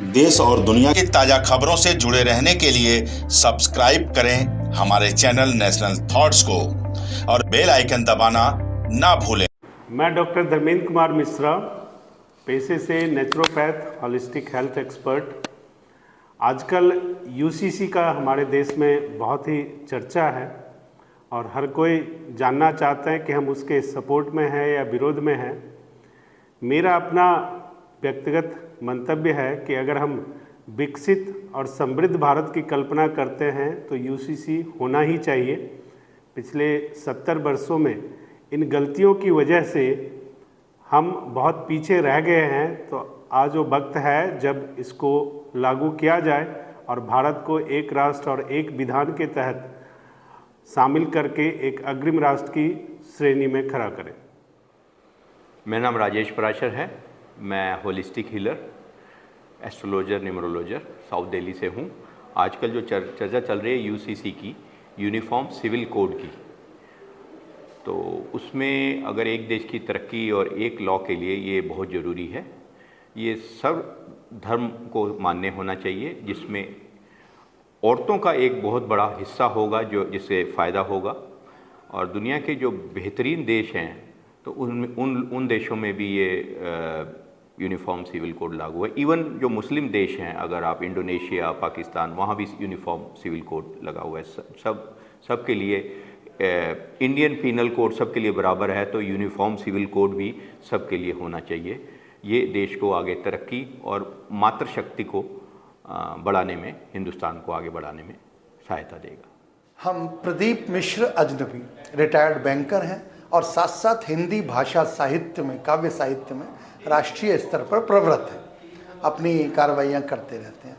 देश और दुनिया की ताजा खबरों से जुड़े रहने के लिए सब्सक्राइब करें हमारे चैनल नेशनल थॉट्स को और बेल आइकन दबाना ना भूलें। मैं डॉक्टर धर्मेंद्र कुमार मिश्रा, पेशे से नेचुरोपैथ, हॉलिस्टिक हेल्थ एक्सपर्ट। आजकल यूसीसी का हमारे देश में बहुत ही चर्चा है और हर कोई जानना चाहता है कि हम उसके सपोर्ट में हैं या विरोध में हैं। मेरा अपना व्यक्तिगत मंतव्य है कि अगर हम विकसित और समृद्ध भारत की कल्पना करते हैं तो यूसीसी होना ही चाहिए। पिछले 70 वर्षों में इन गलतियों की वजह से हम बहुत पीछे रह गए हैं, तो आज वो वक्त है जब इसको लागू किया जाए और भारत को एक राष्ट्र और एक विधान के तहत शामिल करके एक अग्रिम राष्ट्र की श्रेणी में खड़ा करें। मेरा नाम राजेश पराशर है। मैं holistic healer, astrologer, numerologer south Delhi से हूँ। आजकल जो चर्चा चल रही है यूसीसी की, यूनिफॉर्म सिविल कोड की, तो उसमें अगर एक देश की तरक्की और एक लॉ के लिए ये बहुत ज़रूरी है। ये सब धर्म को मान्य होना चाहिए, जिसमें औरतों का एक बहुत बड़ा हिस्सा होगा जिससे फ़ायदा होगा। और दुनिया के जो बेहतरीन देश हैं तो उन देशों में भी ये यूनिफॉर्म सिविल कोड लागू है। इवन जो मुस्लिम देश हैं, अगर आप इंडोनेशिया, पाकिस्तान, वहाँ भी यूनिफॉर्म सिविल कोड लगा हुआ है। सब के लिए इंडियन पीनल कोड सबके लिए बराबर है, तो यूनिफॉर्म सिविल कोड भी सबके लिए होना चाहिए। ये देश को आगे तरक्की और मातृशक्ति को बढ़ाने में, हिंदुस्तान को आगे बढ़ाने में सहायता देगा। हम प्रदीप मिश्र अजनबी रिटायर्ड बैंकर हैं और साथ साथ हिंदी भाषा साहित्य में, काव्य साहित्य में राष्ट्रीय स्तर पर प्रवृत्त हैं, अपनी कार्रवाइयाँ करते रहते हैं।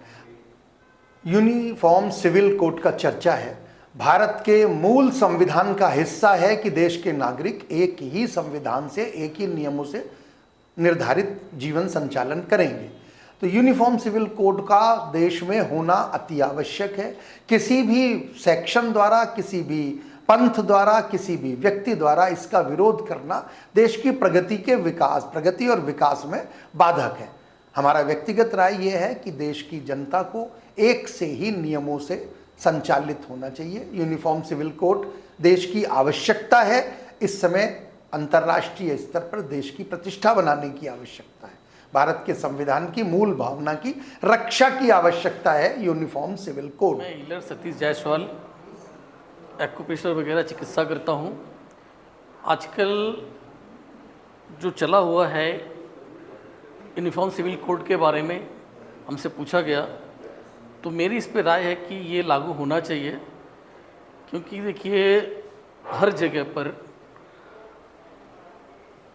यूनिफॉर्म सिविल कोड का चर्चा है, भारत के मूल संविधान का हिस्सा है कि देश के नागरिक एक ही संविधान से, एक ही नियमों से निर्धारित जीवन संचालन करेंगे। तो यूनिफॉर्म सिविल कोड का देश में होना अति आवश्यक है। किसी भी सेक्शन द्वारा, किसी भी पंथ द्वारा, किसी भी व्यक्ति द्वारा इसका विरोध करना देश की प्रगति और विकास में बाधक है। हमारा व्यक्तिगत राय यह है कि देश की जनता को एक से ही नियमों से संचालित होना चाहिए। यूनिफॉर्म सिविल कोड देश की आवश्यकता है। इस समय अंतर्राष्ट्रीय स्तर पर देश की प्रतिष्ठा बनाने की आवश्यकता है। भारत के संविधान की मूल भावना की रक्षा की आवश्यकता है यूनिफॉर्म सिविल कोड। मैं हीलर सतीश जायसवाल, एक्यूप्रेशर वगैरह चिकित्सा करता हूँ। आजकल जो चला हुआ है यूनिफॉर्म सिविल कोड के बारे में हमसे पूछा गया, तो मेरी इस पे राय है कि ये लागू होना चाहिए। क्योंकि देखिए, हर जगह पर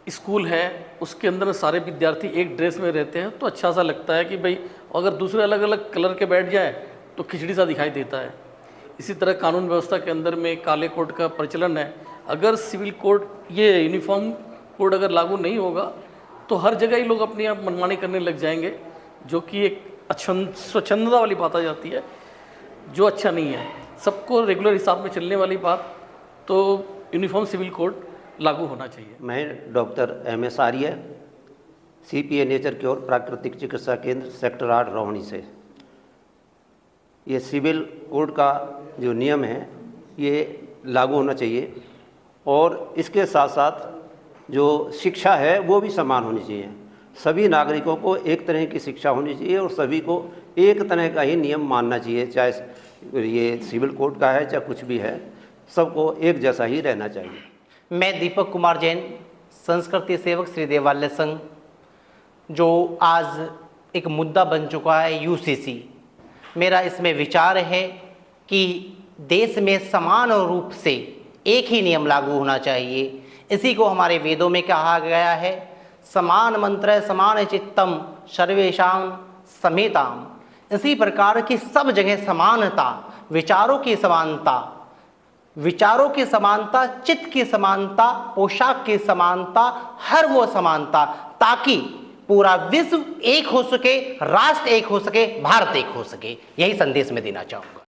स्कूल है, उसके अंदर सारे विद्यार्थी एक ड्रेस में रहते हैं, तो अच्छा सा लगता है कि भाई अगर दूसरे अलग अलग कलर के बैठ जाए तो खिचड़ी सा दिखाई देता है। इसी तरह कानून व्यवस्था के अंदर में काले कोड का प्रचलन है। अगर सिविल कोड, ये यूनिफॉर्म कोड अगर लागू नहीं होगा तो हर जगह ही लोग अपनी आप मनमानी करने लग जाएंगे, जो कि एक स्वच्छंदता वाली बात आ जाती है, जो अच्छा नहीं है। सबको रेगुलर हिसाब में चलने वाली बात, तो यूनिफॉर्म सिविल कोड लागू होना चाहिए। मैं डॉक्टर MS आर्य, CPA नेचर क्योर प्राकृतिक चिकित्सा केंद्र, सेक्टर 8 रोहिणी से। ये सिविल कोड का जो नियम है ये लागू होना चाहिए और इसके साथ साथ जो शिक्षा है वो भी समान होनी चाहिए। सभी नागरिकों को एक तरह की शिक्षा होनी चाहिए और सभी को एक तरह का ही नियम मानना चाहिए, चाहे ये सिविल कोड का है चाहे कुछ भी है, सबको एक जैसा ही रहना चाहिए। मैं दीपक कुमार जैन, संस्कृति सेवक श्री देवालय संघ, जो आज एक मुद्दा बन चुका है यूसीसी। मेरा इसमें विचार है कि देश में समान रूप से एक ही नियम लागू होना चाहिए। इसी को हमारे वेदों में कहा गया है, समान मंत्र समान चित्तम सर्वेषां समेताम। इसी प्रकार की सब जगह समानता, विचारों की समानता, चित्त की समानता, पोशाक की समानता, हर वो समानता, ताकि पूरा विश्व एक हो सके, राष्ट्र एक हो सके, भारत एक हो सके। यही संदेश मैं देना चाहूँगा।